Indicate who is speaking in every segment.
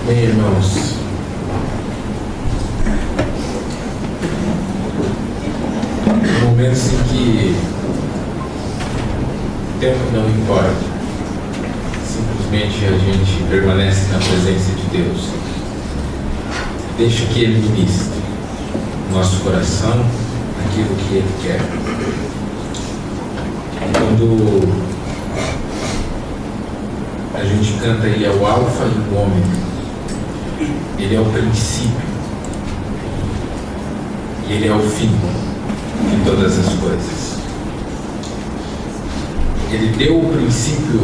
Speaker 1: Bem, irmãos, momentos em que o tempo não importa, simplesmente a gente permanece na presença de Deus, deixa que Ele ministre o nosso coração aquilo que Ele quer. Quando a gente canta, Ele é o alfa e o ômega, Ele é o princípio e Ele é o fim de todas as coisas. Ele deu o princípio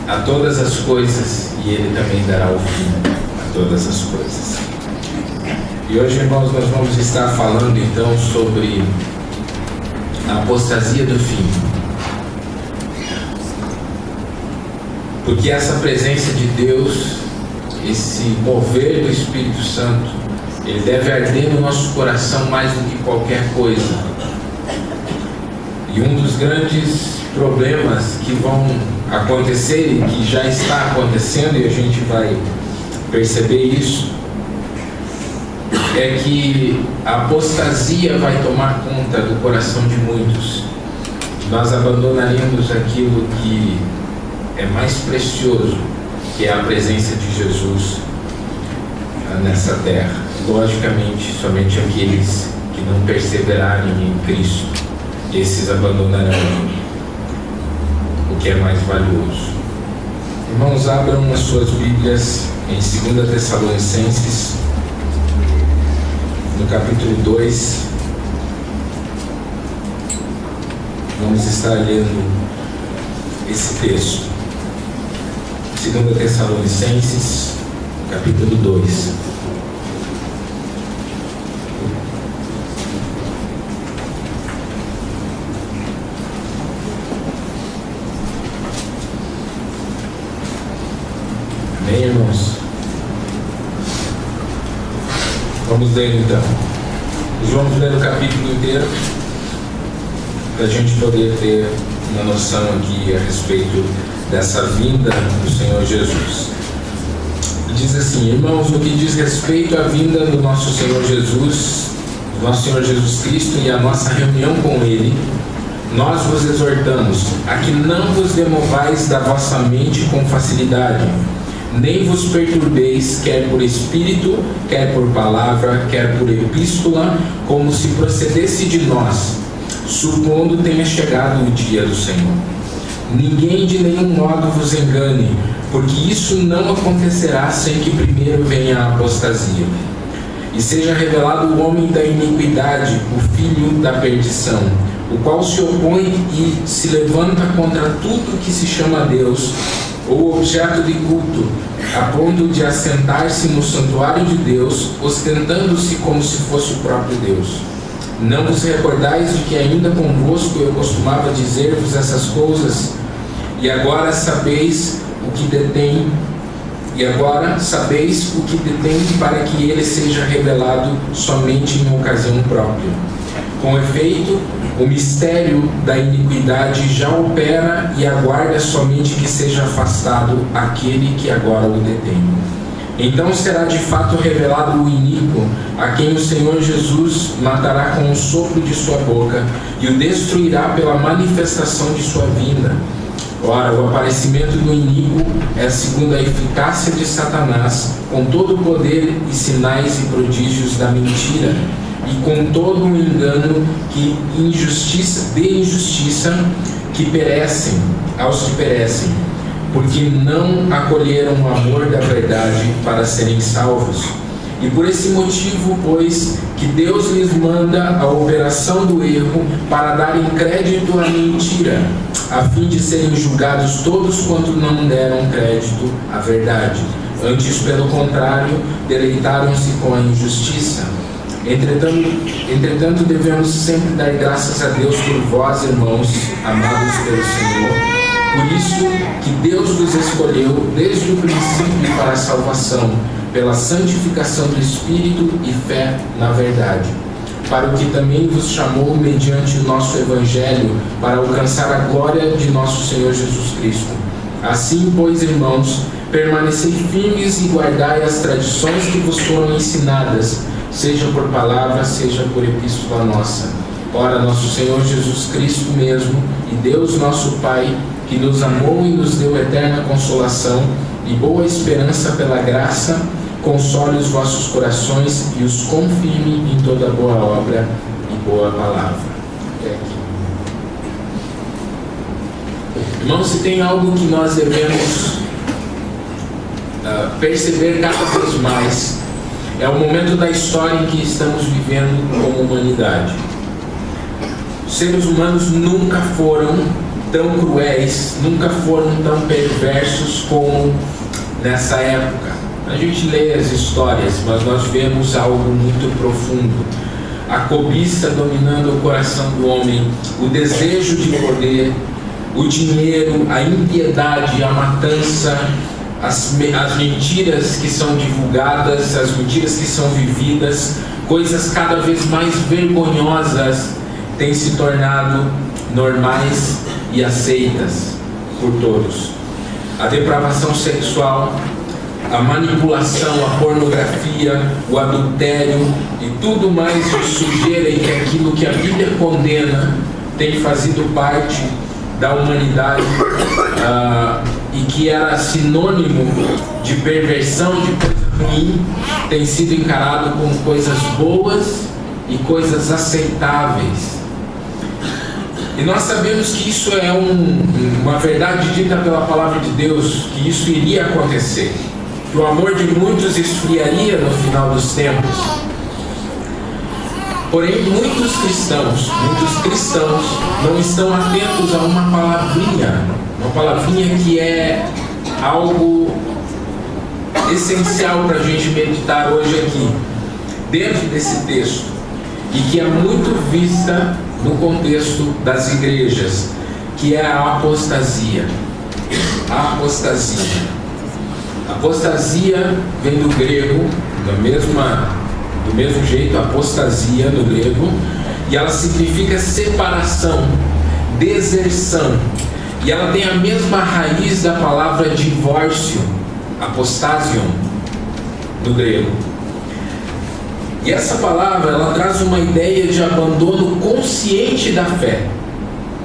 Speaker 1: a todas as coisas e Ele também dará o fim a todas as coisas. E hoje, irmãos, nós vamos estar falando então sobre a apostasia do fim. Porque essa presença de Deus, esse mover do Espírito Santo, ele deve arder no nosso coração mais do que qualquer coisa. E um dos grandes problemas que vão acontecer e que já está acontecendo, e a gente vai perceber isso, é que a apostasia vai tomar conta do coração de muitos. Nós abandonaremos aquilo que é mais precioso, que é a presença de Jesus nessa terra. Logicamente, somente aqueles que não perseverarem em Cristo, esses abandonarão o que é mais valioso. Irmãos, abram as suas Bíblias em 2 Tessalonicenses, no capítulo 2. Vamos estar lendo esse texto. 2 Tessalonicenses, capítulo 2. Amém, irmãos? Vamos ler então. Vamos ler o capítulo inteiro para a gente poder ter uma noção aqui a respeito dessa vinda do Senhor Jesus. Diz assim: irmãos, no que diz respeito à vinda do nosso Senhor Jesus, do nosso Senhor Jesus Cristo e a nossa reunião com Ele, nós vos exortamos a que não vos demovais da vossa mente com facilidade, nem vos perturbeis, quer por espírito, quer por palavra, quer por epístola, como se procedesse de nós, supondo tenha chegado o dia do Senhor. Ninguém de nenhum modo vos engane, porque isso não acontecerá sem que primeiro venha a apostasia, e seja revelado o homem da iniquidade, o filho da perdição, o qual se opõe e se levanta contra tudo que se chama Deus, ou objeto de culto, a ponto de assentar-se no santuário de Deus, ostentando-se como se fosse o próprio Deus. Não vos recordais de que ainda convosco eu costumava dizer-vos essas coisas, e agora sabeis o que detém, para que ele seja revelado somente em ocasião própria. Com efeito, o mistério da iniquidade já opera e aguarda somente que seja afastado aquele que agora o detém. Então será de fato revelado o iníquo, a quem o Senhor Jesus matará com o sopro de sua boca e o destruirá pela manifestação de sua vinda. Ora, o aparecimento do iníquo é segundo a eficácia de Satanás, com todo o poder e sinais e prodígios da mentira, e com todo o engano de injustiça que perecem aos que perecem, porque não acolheram o amor da verdade para serem salvos. E por esse motivo, pois, que Deus lhes manda a operação do erro para darem crédito à mentira, a fim de serem julgados todos quanto não deram crédito à verdade. Antes, pelo contrário, deleitaram-se com a injustiça. Entretanto, devemos sempre dar graças a Deus por vós, irmãos, amados pelo Senhor. Por isso que Deus vos escolheu desde o princípio para a salvação, pela santificação do Espírito e fé na verdade, para o que também vos chamou mediante o nosso Evangelho, para alcançar a glória de nosso Senhor Jesus Cristo. Assim, pois, irmãos, permanecei firmes e guardai as tradições que vos foram ensinadas, seja por palavra, seja por epístola nossa. Ora, nosso Senhor Jesus Cristo mesmo, e Deus nosso Pai, que nos amou e nos deu eterna consolação e boa esperança pela graça, console os vossos corações e os confirme em toda boa obra e boa palavra. Até aqui. Irmãos, se tem algo que nós devemos perceber cada vez mais, é o momento da história em que estamos vivendo como humanidade. Os seres humanos nunca foram tão cruéis, nunca foram tão perversos como nessa época. A gente lê as histórias, mas nós vemos algo muito profundo. A cobiça dominando o coração do homem, o desejo de poder, o dinheiro, a impiedade, a matança, as mentiras que são divulgadas, as mentiras que são vividas, coisas cada vez mais vergonhosas têm se tornado normais e aceitas por todos. A depravação sexual, a manipulação, a pornografia, o adultério e tudo mais de sujeira e que aquilo que a Bíblia condena tem fazido parte da humanidade e que era sinônimo de perversão, de coisa ruim, tem sido encarado como coisas boas e coisas aceitáveis. E nós sabemos que isso é uma verdade dita pela palavra de Deus, que isso iria acontecer, que o amor de muitos esfriaria no final dos tempos. Porém, muitos cristãos não estão atentos a uma palavrinha que é algo essencial para a gente meditar hoje aqui, dentro desse texto, e que é muito vista no contexto das igrejas, que é a apostasia. A apostasia. Apostasia vem do grego, do mesmo jeito, apostasia no grego, e ela significa separação, deserção, e ela tem a mesma raiz da palavra divórcio, apostasion, no grego. E essa palavra, ela traz uma ideia de abandono consciente da fé,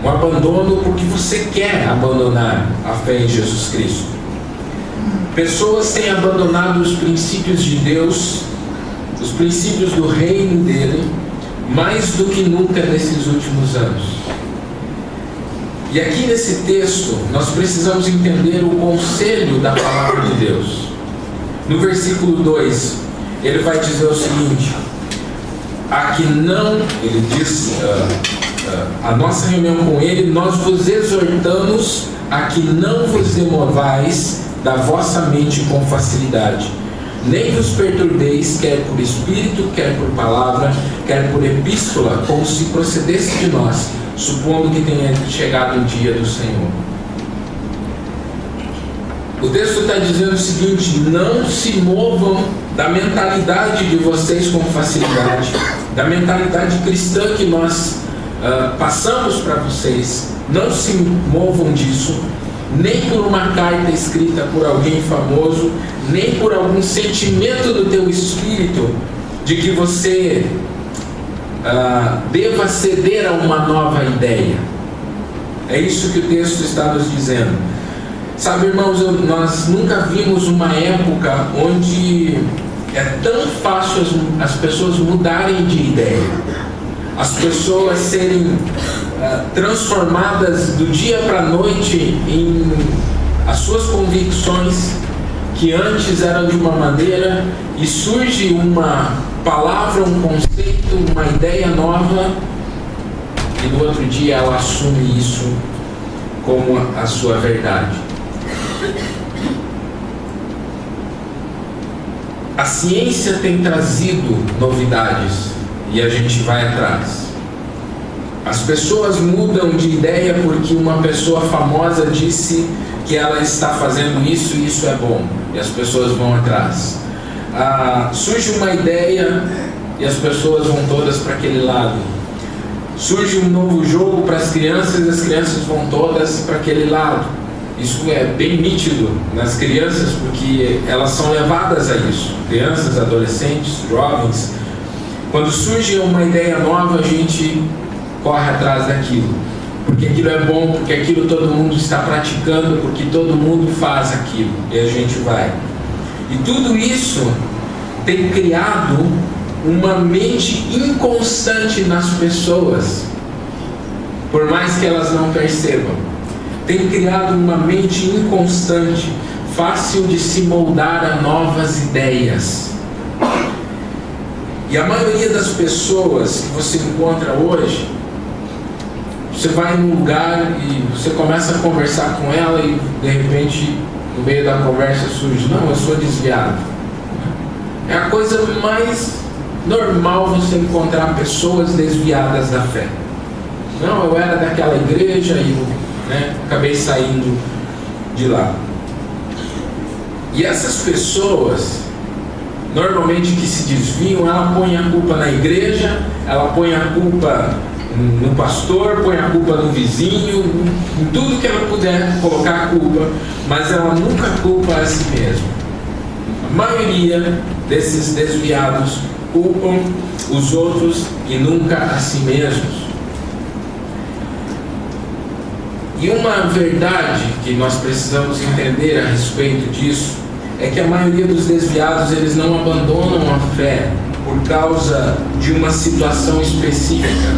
Speaker 1: um abandono porque você quer abandonar a fé em Jesus Cristo. Pessoas têm abandonado os princípios de Deus, os princípios do reino dele, mais do que nunca nesses últimos anos. E aqui nesse texto nós precisamos entender o conselho da palavra de Deus. No versículo 2 ele vai dizer o seguinte: ele diz, a nossa reunião com ele, nós vos exortamos a que não vos demovais da vossa mente com facilidade, nem vos perturbeis, quer por espírito, quer por palavra, quer por epístola, como se procedesse de nós, supondo que tenha chegado o dia do Senhor. O texto está dizendo o seguinte: não se movam da mentalidade de vocês com facilidade, da mentalidade cristã que nós passamos para vocês. Não se movam disso, nem por uma carta escrita por alguém famoso, nem por algum sentimento do teu espírito de que você deva ceder a uma nova ideia. É isso que o texto está nos dizendo. Sabe, irmãos, nós nunca vimos uma época onde é tão fácil as pessoas mudarem de ideia, as pessoas serem transformadas do dia para a noite em as suas convicções, que antes eram de uma maneira, e surge uma palavra, um conceito, uma ideia nova, e no outro dia ela assume isso como a sua verdade. A ciência tem trazido novidades e a gente vai atrás. As pessoas mudam de ideia porque uma pessoa famosa disse que ela está fazendo isso e isso é bom, e as pessoas vão atrás. Surge uma ideia e as pessoas vão todas para aquele lado. Surge um novo jogo para as crianças e as crianças vão todas para aquele lado. Isso é bem nítido nas crianças, porque elas são levadas a isso. Crianças, adolescentes, jovens. Quando surge uma ideia nova, a gente corre atrás daquilo. Porque aquilo é bom, porque aquilo todo mundo está praticando, porque todo mundo faz aquilo. E a gente vai. E tudo isso tem criado uma mente inconstante nas pessoas, por mais que elas não percebam. Tem criado uma mente inconstante, fácil de se moldar a novas ideias. E a maioria das pessoas que você encontra hoje, você vai num lugar e você começa a conversar com ela e de repente no meio da conversa surge: não, eu sou desviado. É a coisa mais normal você encontrar pessoas desviadas da fé. Não, eu era daquela igreja e acabei saindo de lá. E essas pessoas, normalmente que se desviam, ela põe a culpa na igreja, ela põe a culpa no pastor, põe a culpa no vizinho, em tudo que ela puder colocar a culpa, mas ela nunca culpa a si mesma. A maioria desses desviados culpam os outros e nunca a si mesmos. E uma verdade que nós precisamos entender a respeito disso é que a maioria dos desviados, eles não abandonam a fé por causa de uma situação específica,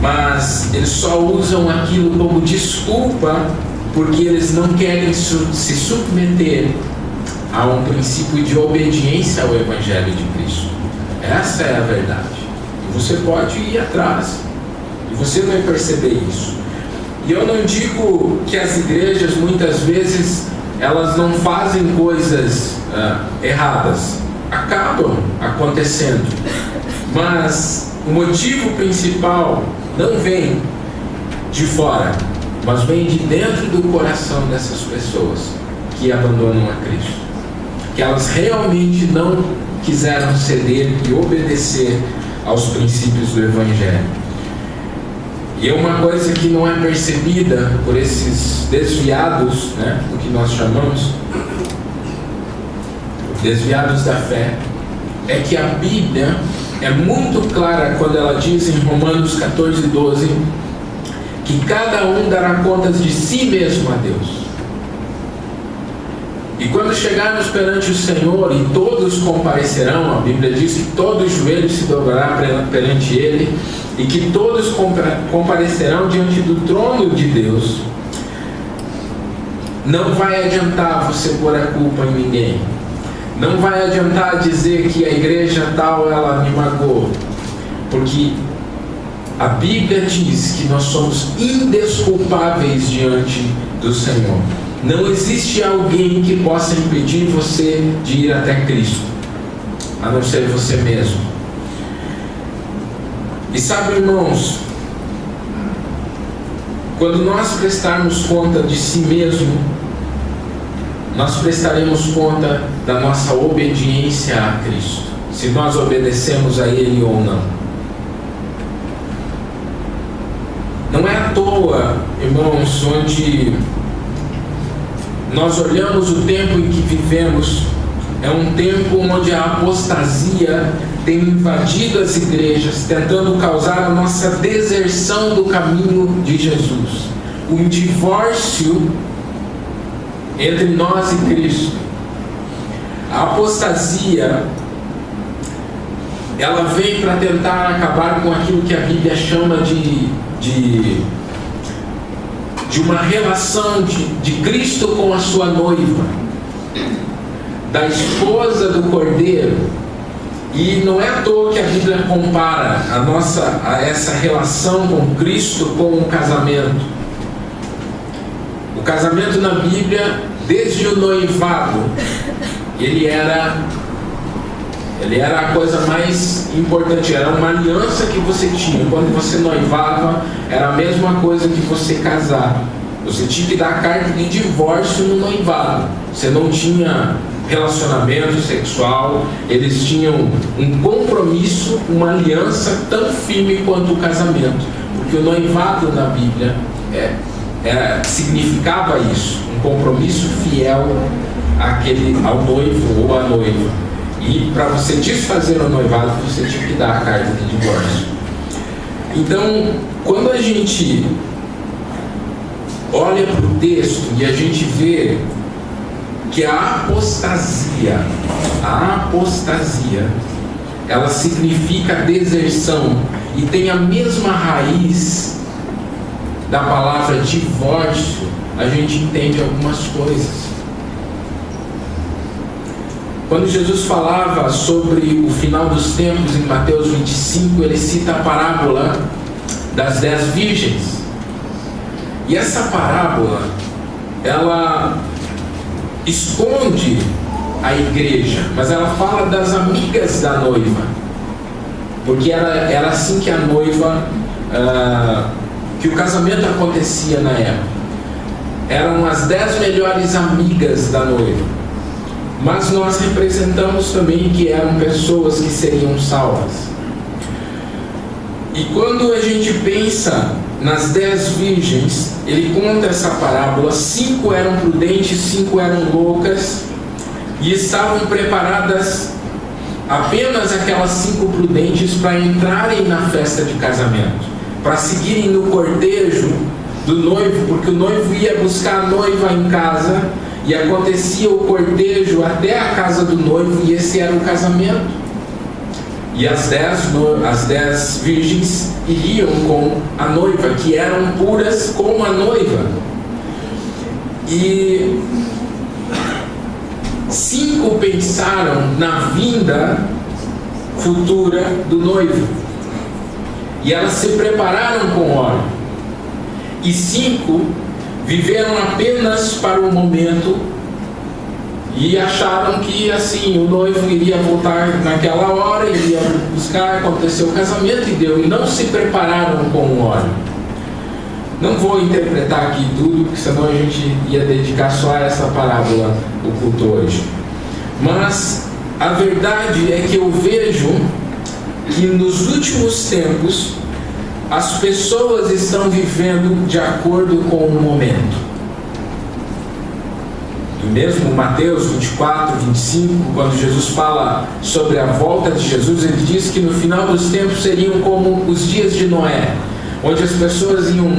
Speaker 1: mas eles só usam aquilo como desculpa porque eles não querem se submeter a um princípio de obediência ao Evangelho de Cristo. Essa é a verdade. E você pode ir atrás e você vai perceber isso. E eu não digo que as igrejas muitas vezes elas não fazem coisas erradas, acabam acontecendo, mas o motivo principal não vem de fora, mas vem de dentro do coração dessas pessoas que abandonam a Cristo, que elas realmente não quiseram ceder e obedecer aos princípios do Evangelho. E é uma coisa que não é percebida por esses desviados, o que nós chamamos desviados da fé, é que a Bíblia é muito clara quando ela diz em Romanos 14:12 que cada um dará contas de si mesmo a Deus. E quando chegarmos perante o Senhor e todos comparecerão, a Bíblia diz que todo joelho se dobrará perante Ele e que todos comparecerão diante do trono de Deus. Não vai adiantar você pôr a culpa em ninguém. Não vai adiantar dizer que a igreja tal ela me magoou, porque a Bíblia diz que nós somos indesculpáveis diante do Senhor. Não existe alguém que possa impedir você de ir até Cristo, a não ser você mesmo. E sabe, irmãos, quando nós prestarmos conta de si mesmo, nós prestaremos conta da nossa obediência a Cristo, se nós obedecemos a Ele ou não. Não é à toa, irmãos, onde nós olhamos o tempo em que vivemos, é um tempo onde a apostasia tem invadido as igrejas, tentando causar a nossa deserção do caminho de Jesus, um divórcio entre nós e Cristo. A apostasia, ela vem para tentar acabar com aquilo que a Bíblia chama de uma relação de Cristo com a sua noiva, da esposa do Cordeiro. E não é à toa que a Bíblia compara a essa relação com Cristo com um casamento. O casamento na Bíblia, desde o noivado, ele era a coisa mais importante, era uma aliança que você tinha. Quando você noivava, era a mesma coisa que você casar. Você tinha que dar carta de divórcio no noivado. Você não tinha relacionamento sexual, eles tinham um compromisso, uma aliança tão firme quanto o casamento. Porque o noivado na Bíblia significava isso, um compromisso fiel ao noivo ou à noiva. E para você desfazer o noivado, você tinha que dar a carta de divórcio. Então, quando a gente olha para o texto e a gente vê que a apostasia, ela significa deserção e tem a mesma raiz da palavra divórcio, a gente entende algumas coisas. Quando Jesus falava sobre o final dos tempos em Mateus 25, ele cita a parábola das 10 virgens. E essa parábola, ela esconde a igreja, mas ela fala das amigas da noiva, porque era assim que a noiva, que o casamento acontecia na época. Eram as 10 melhores amigas da noiva. Mas nós representamos também que eram pessoas que seriam salvas. E quando a gente pensa nas 10 virgens, ele conta essa parábola: 5 eram prudentes, 5 eram loucas, e estavam preparadas, apenas aquelas 5 prudentes, para entrarem na festa de casamento, para seguirem no cortejo do noivo, porque o noivo ia buscar a noiva em casa, e acontecia o cortejo até a casa do noivo, e esse era o casamento. E as 10 virgens iriam com a noiva, que eram puras como a noiva. E 5 pensaram na vinda futura do noivo, e elas se prepararam com óleo. E 5 viveram apenas para o momento e acharam que assim o noivo iria voltar naquela hora, iria buscar, aconteceu o casamento e deu, e não se prepararam com o óleo. Não vou interpretar aqui tudo, porque senão a gente ia dedicar só a essa parábola o culto hoje. Mas a verdade é que eu vejo que nos últimos tempos as pessoas estão vivendo de acordo com o momento. E mesmo Mateus 24, 25, quando Jesus fala sobre a volta de Jesus, ele diz que no final dos tempos seriam como os dias de Noé, onde as pessoas iam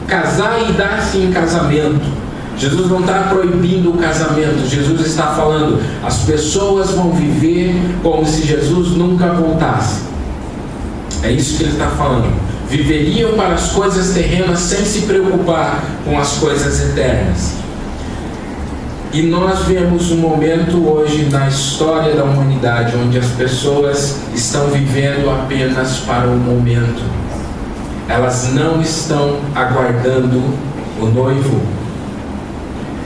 Speaker 1: casar e dar-se em casamento. Jesus não está proibindo o casamento, Jesus está falando, as pessoas vão viver como se Jesus nunca voltasse. É isso que ele está falando. Viveriam para as coisas terrenas sem se preocupar com as coisas eternas. E nós vemos um momento hoje na história da humanidade onde as pessoas estão vivendo apenas para o momento. Elas não estão aguardando o noivo.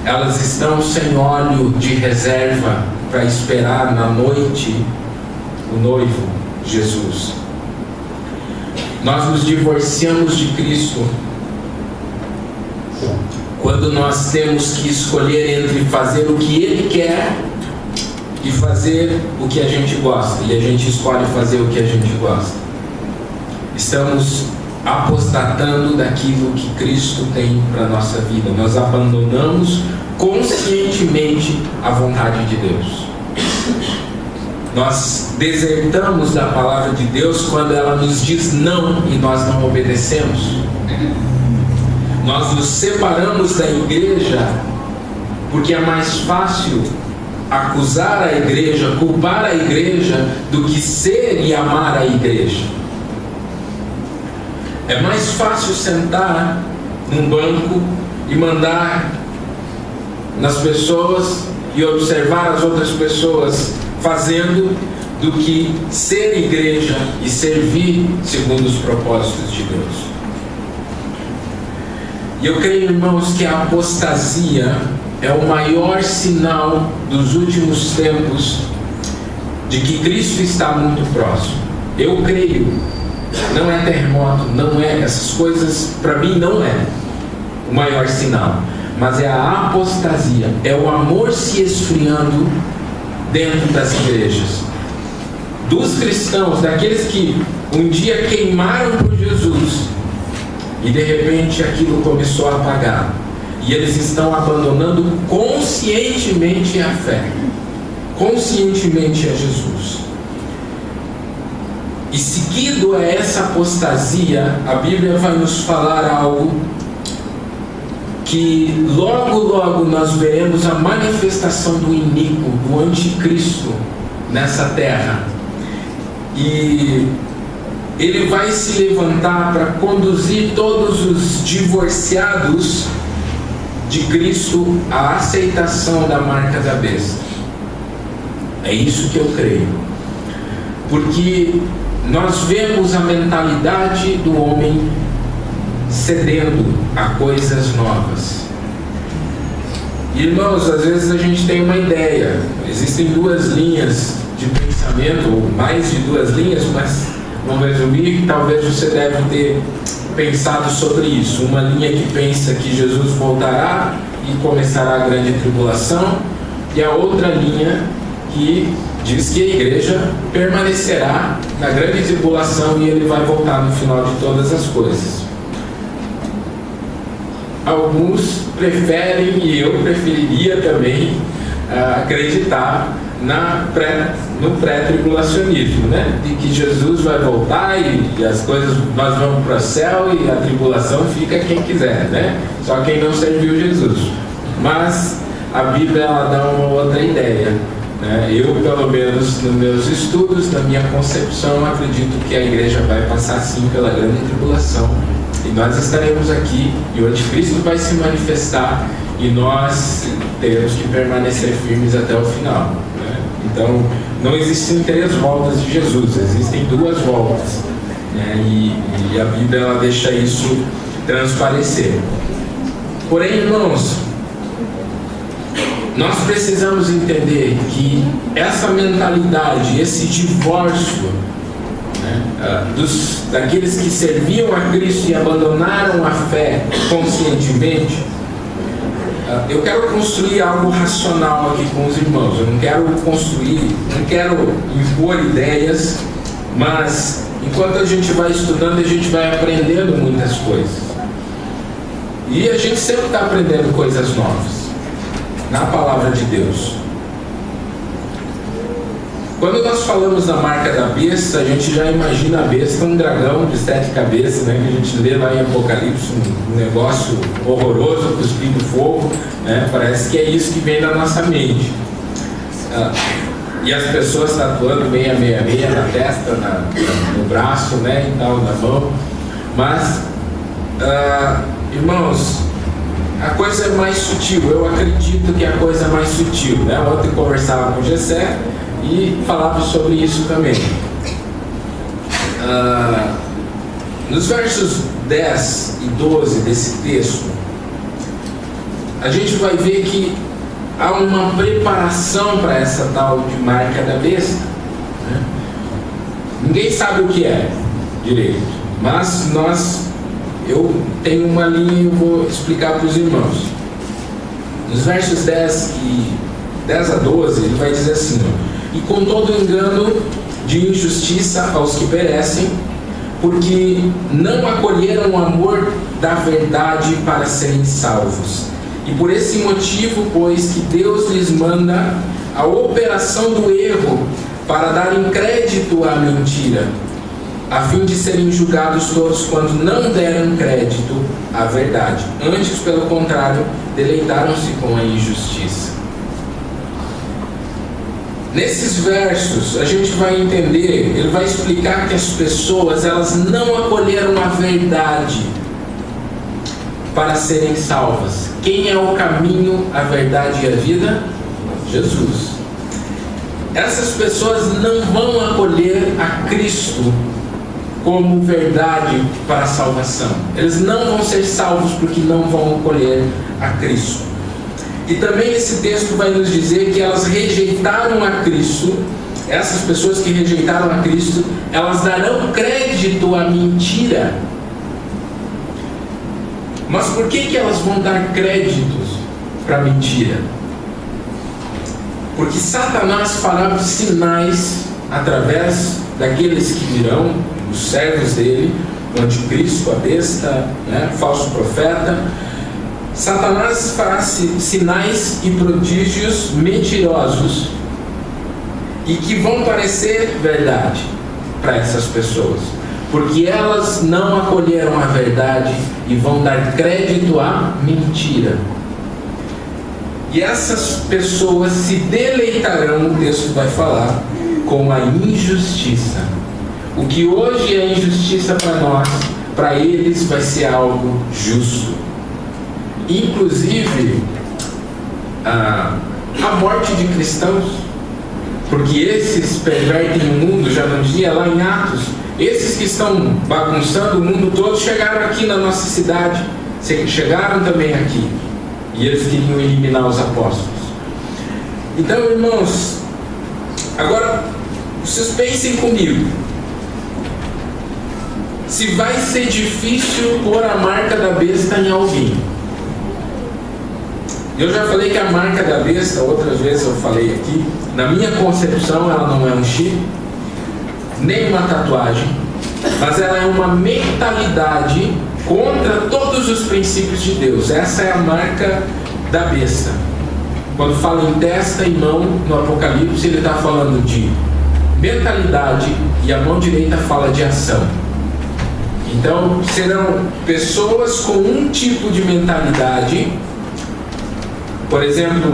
Speaker 1: Elas estão sem óleo de reserva para esperar na noite o noivo, Jesus. Nós nos divorciamos de Cristo quando nós temos que escolher entre fazer o que Ele quer e fazer o que a gente gosta, e a gente escolhe fazer o que a gente gosta. Estamos apostatando daquilo que Cristo tem para a nossa vida. Nós abandonamos conscientemente a vontade de Deus. Nós desertamos da palavra de Deus quando ela nos diz não e nós não obedecemos. Nós nos separamos da igreja porque é mais fácil acusar a igreja, culpar a igreja, do que ser e amar a igreja. É mais fácil sentar num banco e mandar nas pessoas e observar as outras pessoas fazendo, do que ser igreja e servir segundo os propósitos de Deus. E eu creio, irmãos, que a apostasia é o maior sinal dos últimos tempos de que Cristo está muito próximo. Eu creio. Não é terremoto, não é essas coisas, para mim não é o maior sinal, mas é a apostasia, é o amor se esfriando dentro das igrejas, dos cristãos, daqueles que um dia queimaram por Jesus e de repente aquilo começou a apagar, e eles estão abandonando conscientemente a fé, conscientemente a Jesus. E seguido a essa apostasia, a Bíblia vai nos falar algo que logo logo nós veremos a manifestação do iníquo, do anticristo nessa terra. E ele vai se levantar para conduzir todos os divorciados de Cristo à aceitação da marca da besta. É isso que eu creio. Porque nós vemos a mentalidade do homem cedendo a coisas novas. Irmãos, às vezes a gente tem uma ideia. Existem duas linhas de pensamento, ou mais de duas linhas, mas vamos resumir, talvez você deve ter pensado sobre isso. Uma linha que pensa que Jesus voltará e começará a grande tribulação, e a outra linha que diz que a igreja permanecerá na grande tribulação e ele vai voltar no final de todas as coisas. Alguns preferem, e eu preferiria também, acreditar no pré-tribulacionismo, né? De que Jesus vai voltar e as coisas, nós vamos para o céu e a tribulação fica quem quiser, né? Só quem não serviu Jesus. Mas a Bíblia ela dá uma outra ideia, né? Eu, pelo menos nos meus estudos, na minha concepção, acredito que a igreja vai passar sim pela grande tribulação e nós estaremos aqui e o anticristo vai se manifestar e nós teremos que permanecer firmes até o final, né? Então, não existem 3 voltas de Jesus, existem 2 voltas, né? E a Bíblia ela deixa isso transparecer. Porém, irmãos, nós precisamos entender que essa mentalidade, esse divórcio, né, daqueles que serviam a Cristo e abandonaram a fé conscientemente, eu quero construir algo racional aqui com os irmãos. Eu não quero impor ideias, mas enquanto a gente vai estudando, a gente vai aprendendo muitas coisas. E a gente sempre está aprendendo coisas novas na palavra de Deus. Quando nós falamos da marca da besta, a gente já imagina a besta, um dragão de 7 cabeças, né, que a gente lê lá em Apocalipse, um negócio horroroso, cuspindo fogo, né, parece que é isso que vem na nossa mente. E as pessoas tatuando meia na testa, no braço, né, e tal, na mão. Mas, irmãos, a coisa é mais sutil. Eu acredito que a coisa é mais sutil, né? Ontem eu conversava com o Gessé e falava sobre isso também. Nos versos 10 e 12 desse texto, a gente vai ver que há uma preparação para essa tal de marca da besta, né? Ninguém sabe o que é direito, mas eu tenho uma linha e eu vou explicar para os irmãos. Nos versos 10 a 12, ele vai dizer assim: e com todo engano de injustiça aos que perecem, porque não acolheram o amor da verdade para serem salvos. E por esse motivo, pois, que Deus lhes manda a operação do erro para darem crédito à mentira, a fim de serem julgados todos quando não deram crédito à verdade. Antes, pelo contrário, deleitaram-se com a injustiça. Nesses versos, a gente vai entender, ele vai explicar que as pessoas, elas não acolheram a verdade para serem salvas. Quem é o caminho, a verdade e a vida? Jesus. Essas pessoas não vão acolher a Cristo como verdade para a salvação. Eles não vão ser salvos porque não vão acolher a Cristo. E também esse texto vai nos dizer que elas rejeitaram a Cristo. Essas pessoas que rejeitaram a Cristo, elas darão crédito à mentira. Mas por que elas vão dar créditos para a mentira? Porque Satanás fará sinais através daqueles que virão, os servos dele, o anticristo, a besta, né, falso profeta, Satanás fará sinais e prodígios mentirosos e que vão parecer verdade para essas pessoas, porque elas não acolheram a verdade e vão dar crédito à mentira. E essas pessoas se deleitarão, o texto vai falar, com a injustiça. O que hoje é injustiça para nós, para eles vai ser algo justo. Inclusive, a morte de cristãos, porque esses pervertem o mundo, já não dizia lá em Atos, esses que estão bagunçando o mundo todo chegaram aqui na nossa cidade, chegaram também aqui, e eles queriam eliminar os apóstolos. Então, irmãos, agora vocês pensem comigo, se vai ser difícil pôr a marca da besta em alguém. Eu já falei que a marca da besta, outras vezes eu falei aqui, na minha concepção ela não é um chip, nem uma tatuagem, mas ela é uma mentalidade contra todos os princípios de Deus. Essa é a marca da besta. Quando fala em testa e mão no Apocalipse, ele está falando de mentalidade e a mão direita fala de ação. Então serão pessoas com um tipo de mentalidade. Por exemplo,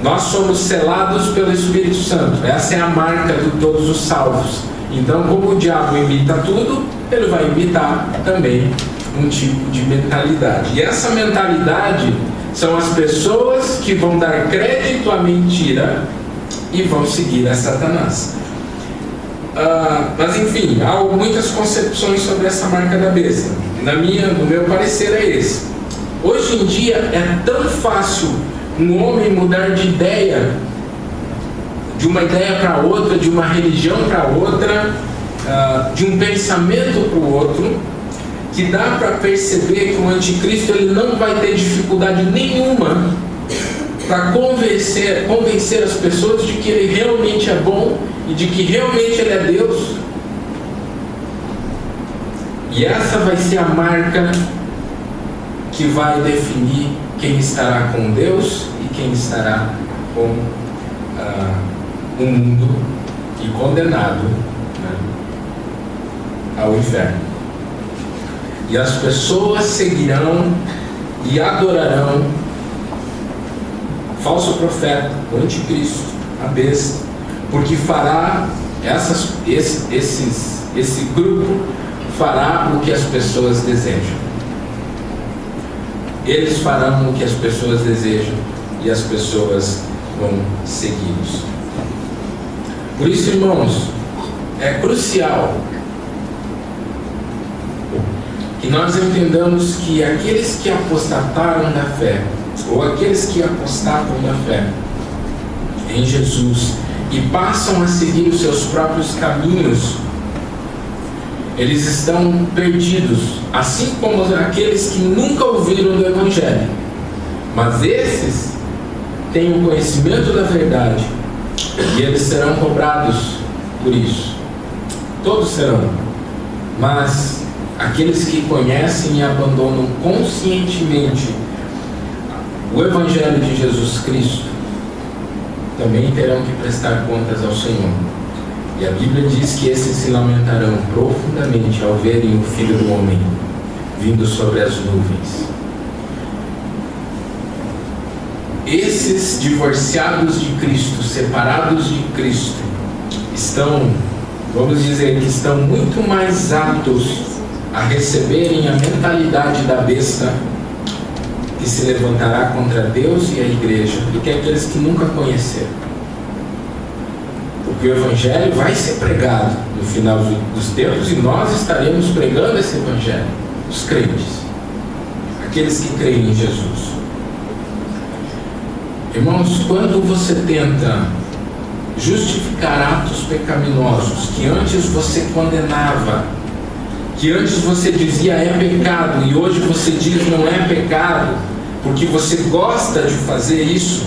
Speaker 1: nós somos selados pelo Espírito Santo. Essa é a marca de todos os salvos. Então, como o diabo imita tudo, ele vai imitar também um tipo de mentalidade. E essa mentalidade são as pessoas que vão dar crédito à mentira e vão seguir a Satanás. Mas enfim, há muitas concepções sobre essa marca da besta. No meu parecer é esse. Hoje em dia é tão fácil um homem mudar de ideia, de uma ideia para outra, de uma religião para outra, de um pensamento para o outro, que dá para perceber que o anticristo ele não vai ter dificuldade nenhuma para convencer as pessoas de que ele realmente é bom e de que realmente ele é Deus. E essa vai ser a marca que vai definir quem estará com Deus e quem estará com o mundo e condenado, né, ao inferno. E as pessoas seguirão e adorarão o falso profeta, o anticristo, a besta, porque fará esse grupo fará o que as pessoas desejam. Eles farão o que as pessoas desejam e as pessoas vão segui-los. Por isso, irmãos, é crucial que nós entendamos que aqueles que apostataram da fé, ou aqueles que apostatam da fé em Jesus e passam a seguir os seus próprios caminhos, eles estão perdidos, assim como aqueles que nunca ouviram do Evangelho. Mas esses têm o conhecimento da verdade e eles serão cobrados por isso. Todos serão. Mas aqueles que conhecem e abandonam conscientemente o Evangelho de Jesus Cristo também terão que prestar contas ao Senhor. E a Bíblia diz que esses se lamentarão profundamente ao verem o Filho do Homem vindo sobre as nuvens. Esses divorciados de Cristo, separados de Cristo, estão, vamos dizer, que estão muito mais aptos a receberem a mentalidade da besta que se levantará contra Deus e a igreja do que aqueles que nunca conheceram. Porque o Evangelho vai ser pregado no final dos tempos e nós estaremos pregando esse Evangelho, os crentes, aqueles que creem em Jesus. Irmãos, quando você tenta justificar atos pecaminosos que antes você condenava, que antes você dizia é pecado e hoje você diz não é pecado, porque você gosta de fazer isso,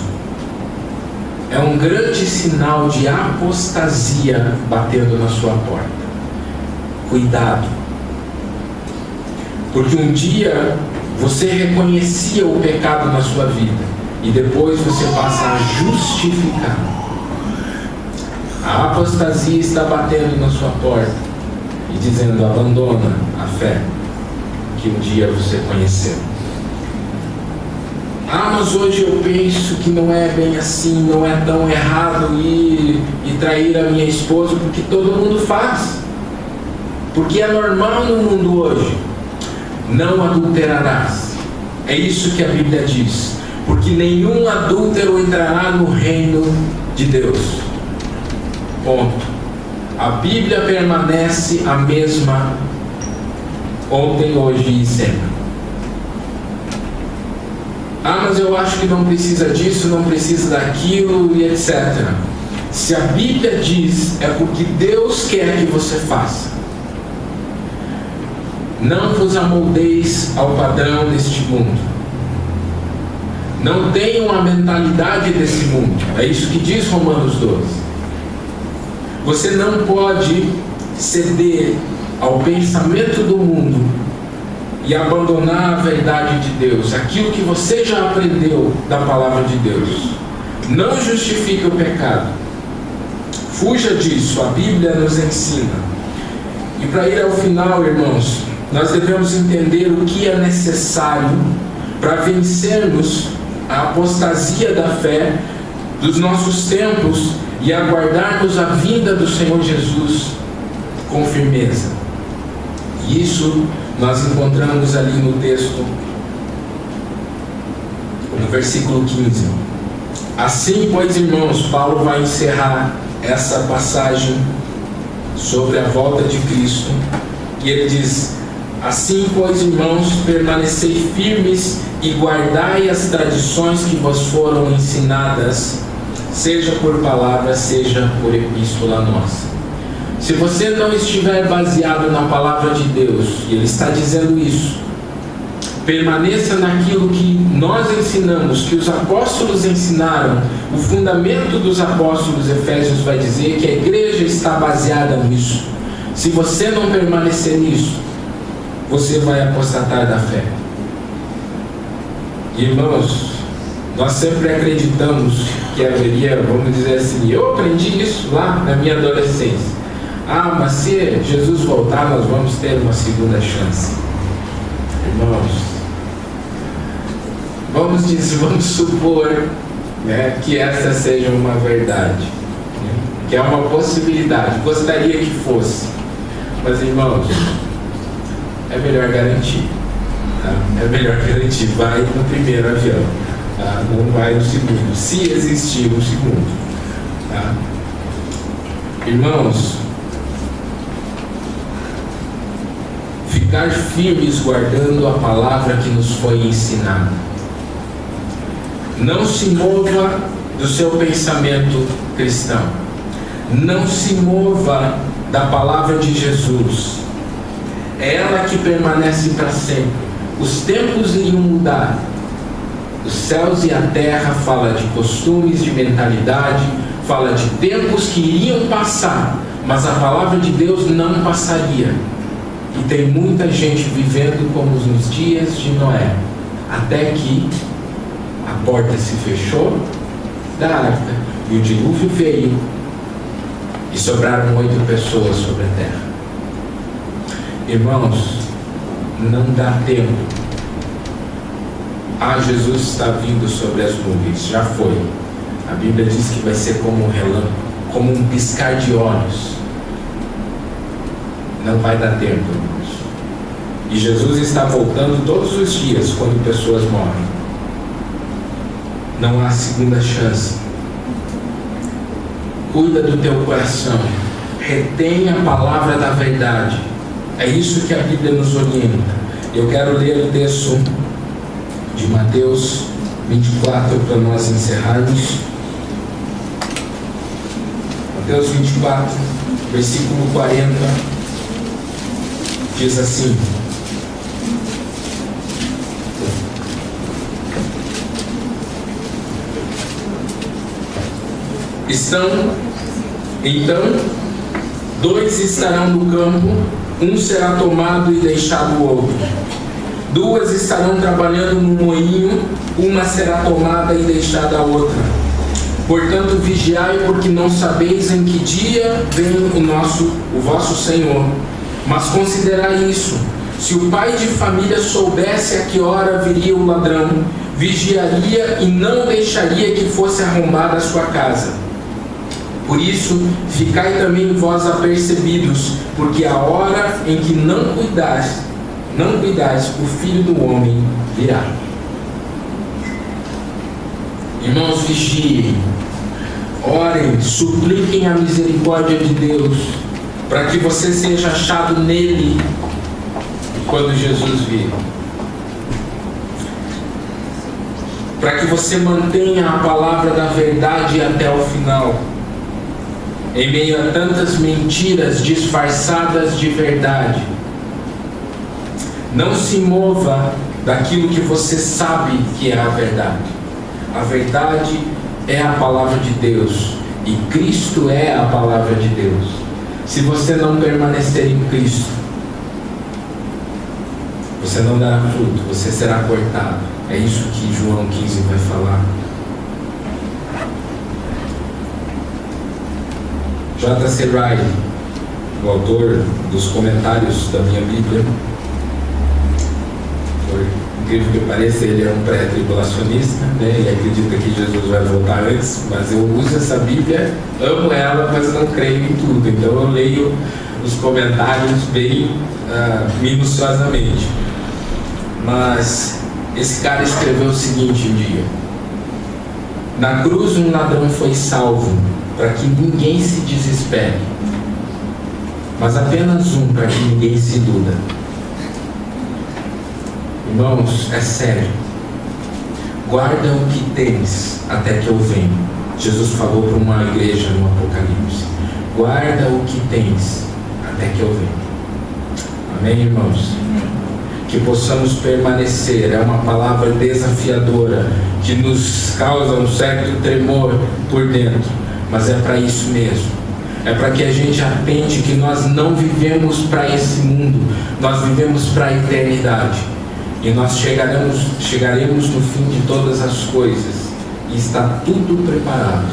Speaker 1: é um grande sinal de apostasia batendo na sua porta. Cuidado, Porque um dia você reconhecia o pecado na sua vida e depois você passa a justificar. A apostasia está batendo na sua porta e dizendo: abandona a fé que um dia você conheceu. Mas hoje eu penso que não é bem assim, não é tão errado ir e trair a minha esposa, porque todo mundo faz, porque é normal no mundo hoje. Não adulterarás. É isso que a Bíblia diz, porque nenhum adúltero entrará no reino de Deus. Ponto. A Bíblia permanece a mesma ontem, hoje e sempre. Mas eu acho que não precisa disso, não precisa daquilo e etc. Se a Bíblia diz, é porque Deus quer que você faça. Não vos amoldeis ao padrão deste mundo. Não tenham a mentalidade desse mundo. É isso que diz Romanos 12. Você não pode ceder ao pensamento do mundo e abandonar a verdade de Deus, aquilo que você já aprendeu da palavra de Deus. Não justifique o pecado. Fuja disso, a Bíblia nos ensina. E para ir ao final, irmãos, nós devemos entender o que é necessário para vencermos a apostasia da fé dos nossos tempos e aguardarmos a vinda do Senhor Jesus com firmeza. E isso nós encontramos ali no texto, no versículo 15. Assim, pois, irmãos, Paulo vai encerrar essa passagem sobre a volta de Cristo, e ele diz: assim, pois, irmãos, permanecei firmes e guardai as tradições que vos foram ensinadas, seja por palavra, seja por epístola nossa. Se você não estiver baseado na palavra de Deus, e ele está dizendo isso, permaneça naquilo que nós ensinamos, que os apóstolos ensinaram. O fundamento dos apóstolos, Efésios vai dizer que a igreja está baseada nisso. Se você não permanecer nisso, você vai apostatar da fé. Irmãos, nós sempre acreditamos que haveria, vamos dizer assim, eu aprendi isso lá na minha adolescência. Mas se Jesus voltar, nós vamos ter uma segunda chance. Irmãos, vamos supor, né, que essa seja uma verdade, né, que é uma possibilidade. Gostaria que fosse, mas, irmãos, é melhor garantir, tá? É melhor garantir. Vai no primeiro avião, tá? Não vai no segundo, se existir um segundo, tá? Irmãos, ficar firmes guardando a palavra que nos foi ensinada. Não se mova do seu pensamento cristão. Não se mova da palavra de Jesus. É ela que permanece para sempre. Os tempos iriam mudar. Os céus e a terra fala de costumes, de mentalidade, fala de tempos que iriam passar, mas a palavra de Deus não passaria. E tem muita gente vivendo como nos dias de Noé, até que a porta se fechou da arca e o dilúvio veio e sobraram 8 pessoas sobre a terra. Irmãos, não dá tempo. Jesus está vindo sobre as nuvens. Já foi. A Bíblia diz que vai ser como um relâmpago, como um piscar de olhos. Não vai dar tempo, irmãos. E Jesus está voltando todos os dias quando pessoas morrem. Não há segunda chance. Cuida do teu coração. Retém a palavra da verdade. É isso que a Bíblia nos orienta. Eu quero ler o texto de Mateus 24 para nós encerrarmos. Mateus 24, versículo 40, diz assim: Então, 2 estarão no campo, um será tomado e deixado o outro. Duas estarão trabalhando no moinho, uma será tomada e deixada a outra. Portanto, vigiai, porque não sabeis em que dia vem o vosso Senhor. Mas considerai isso: se o pai de família soubesse a que hora viria o ladrão, vigiaria e não deixaria que fosse arrombada a sua casa. Por isso, ficai também vós apercebidos, porque a hora em que não cuidais, o Filho do Homem virá. Irmãos, vigiem, orem, supliquem a misericórdia de Deus, para que você seja achado nele quando Jesus vir. Para que você mantenha a palavra da verdade até o final, em meio a tantas mentiras disfarçadas de verdade. Não se mova daquilo que você sabe que é a verdade. A verdade é a palavra de Deus, e Cristo é a palavra de Deus. Se você não permanecer em Cristo, você não dará fruto, você será cortado. É isso que João 15 vai falar. J.C. Ryle, o autor dos comentários da minha Bíblia, por incrível que pareça, ele é um pré-tribulacionista, né? Ele acredita que Jesus vai voltar antes, mas eu uso essa Bíblia, amo ela, mas não creio em tudo. Então eu leio os comentários bem minuciosamente. Mas esse cara escreveu o seguinte um dia: na cruz um ladrão foi salvo, para que ninguém se desespere, mas apenas um, para que ninguém se iluda. Irmãos, é sério. Guarda o que tens até que eu venha. Jesus falou para uma igreja no Apocalipse: guarda o que tens até que eu venha. Amém, irmãos? Que possamos permanecer. É uma palavra desafiadora, que nos causa um certo tremor por dentro, mas é para isso mesmo. É para que a gente atente que nós não vivemos para esse mundo, nós vivemos para a eternidade. E nós chegaremos no fim de todas as coisas, e está tudo preparado.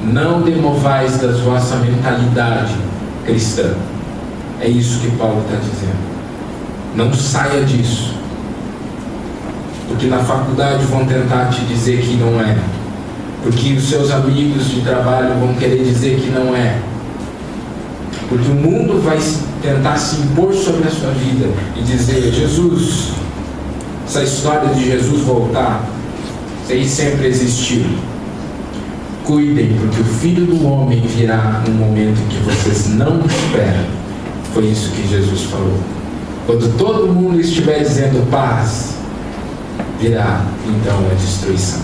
Speaker 1: Não demovais da vossa mentalidade cristã. É isso que Paulo está dizendo. Não saia disso, porque na faculdade vão tentar te dizer que não é, porque os seus amigos de trabalho vão querer dizer que não é, porque o mundo vai tentar se impor sobre a sua vida e dizer: Jesus, essa história de Jesus voltar, isso aí sempre existiu. Cuidem, porque o Filho do Homem virá num momento em que vocês não esperam. Foi isso que Jesus falou. Quando todo mundo estiver dizendo paz, virá então a destruição.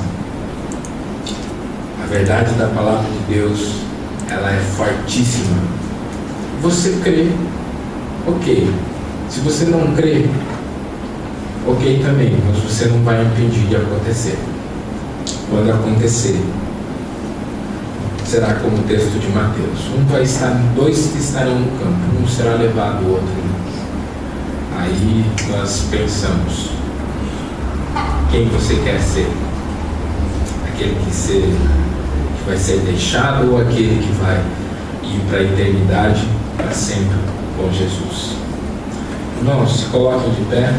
Speaker 1: A verdade da palavra de Deus, ela é fortíssima. Você crê, ok. Se você não crê, ok também, mas você não vai impedir de acontecer. Quando acontecer, será como o texto de Mateus: dois estarão no campo, um será levado, o outro não. Aí nós pensamos: quem você quer ser? Aquele que vai ser deixado, ou aquele que vai ir para a eternidade, para sempre com Jesus? Irmãos, se coloquem de pé.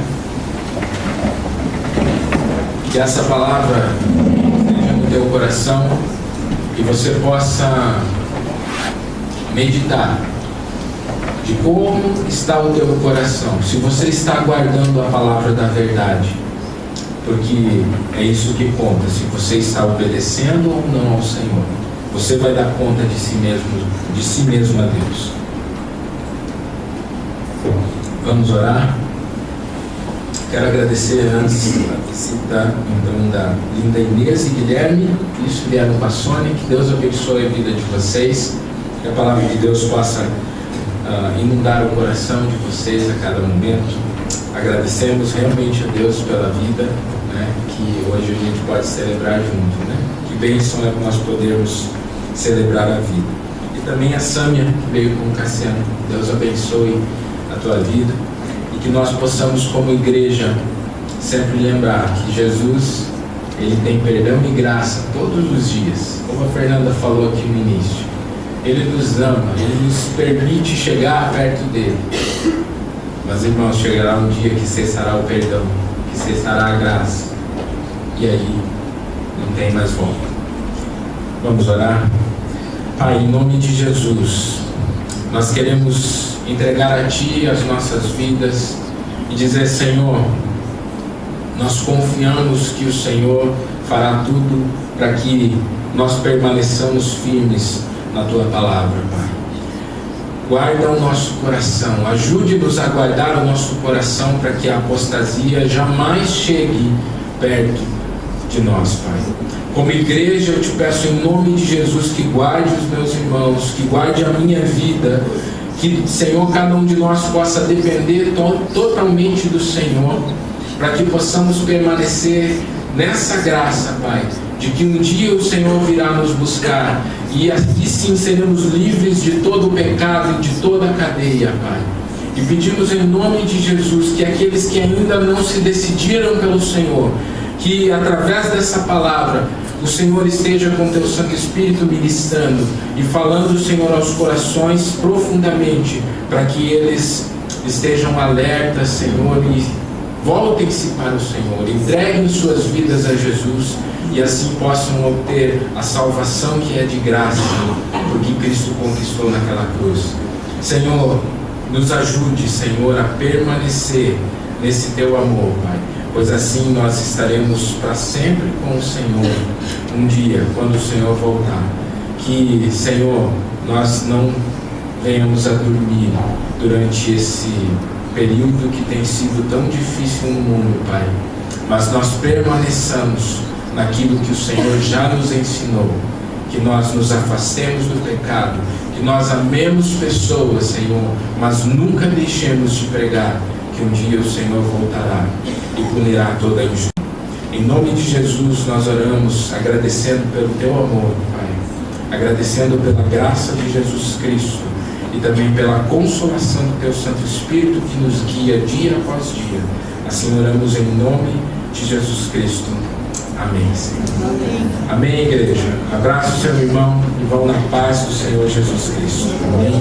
Speaker 1: Que essa palavra esteja no teu coração, que você possa meditar de como está o teu coração, se você está guardando a palavra da verdade, porque é isso que conta, se você está obedecendo ou não ao Senhor. Você vai dar conta de si mesmo a Deus. Vamos orar? Quero agradecer antes a visita então da linda Inês e Guilherme, que eles vieram com a Sônia. Que Deus abençoe a vida de vocês, que a palavra de Deus possa inundar o coração de vocês a cada momento. Agradecemos realmente a Deus pela vida, né, que hoje a gente pode celebrar junto, né? Que bênção é nós podermos celebrar a vida. E também a Sâmia, que veio com o Cassiano. Deus abençoe a tua vida. E que nós possamos, como igreja, sempre lembrar que Jesus, Ele tem perdão e graça todos os dias. Como a Fernanda falou aqui no início, Ele nos ama, Ele nos permite chegar perto dEle. Mas, irmãos, chegará um dia que cessará o perdão, que cessará a graça, e aí não tem mais volta. Vamos orar? Pai, em nome de Jesus, nós queremos entregar a Ti as nossas vidas e dizer: Senhor, nós confiamos que o Senhor fará tudo para que nós permaneçamos firmes na Tua palavra, Pai. Guarda o nosso coração, ajude-nos a guardar o nosso coração para que a apostasia jamais chegue perto de nós, Pai. Como igreja, eu te peço em nome de Jesus que guarde os meus irmãos, que guarde a minha vida, que, Senhor, cada um de nós possa depender totalmente do Senhor, para que possamos permanecer nessa graça, Pai, de que um dia o Senhor virá nos buscar e assim sim seremos livres de todo o pecado e de toda a cadeia, Pai. E pedimos em nome de Jesus que aqueles que ainda não se decidiram pelo Senhor, que através dessa palavra o Senhor esteja com Teu Santo Espírito ministrando e falando, Senhor, aos corações profundamente, para que eles estejam alertas, Senhor, e voltem-se para o Senhor, entreguem suas vidas a Jesus e assim possam obter a salvação que é de graça, porque Cristo conquistou naquela cruz. Senhor, nos ajude, Senhor, a permanecer nesse Teu amor, Pai, pois assim nós estaremos para sempre com o Senhor um dia, quando o Senhor voltar. Que, Senhor, nós não venhamos a dormir durante esse período que tem sido tão difícil no mundo, Pai, mas nós permaneçamos naquilo que o Senhor já nos ensinou, que nós nos afastemos do pecado, que nós amemos pessoas, Senhor, mas nunca deixemos de pregar que um dia o Senhor voltará e punirá toda a injustiça. Em nome de Jesus nós oramos, agradecendo pelo Teu amor, Pai, agradecendo pela graça de Jesus Cristo e também pela consolação do Teu Santo Espírito que nos guia dia após dia. Assim oramos em nome de Jesus Cristo. Amém, Senhor. Amém, igreja. Abraça o seu irmão e vão na paz do Senhor Jesus Cristo. Amém.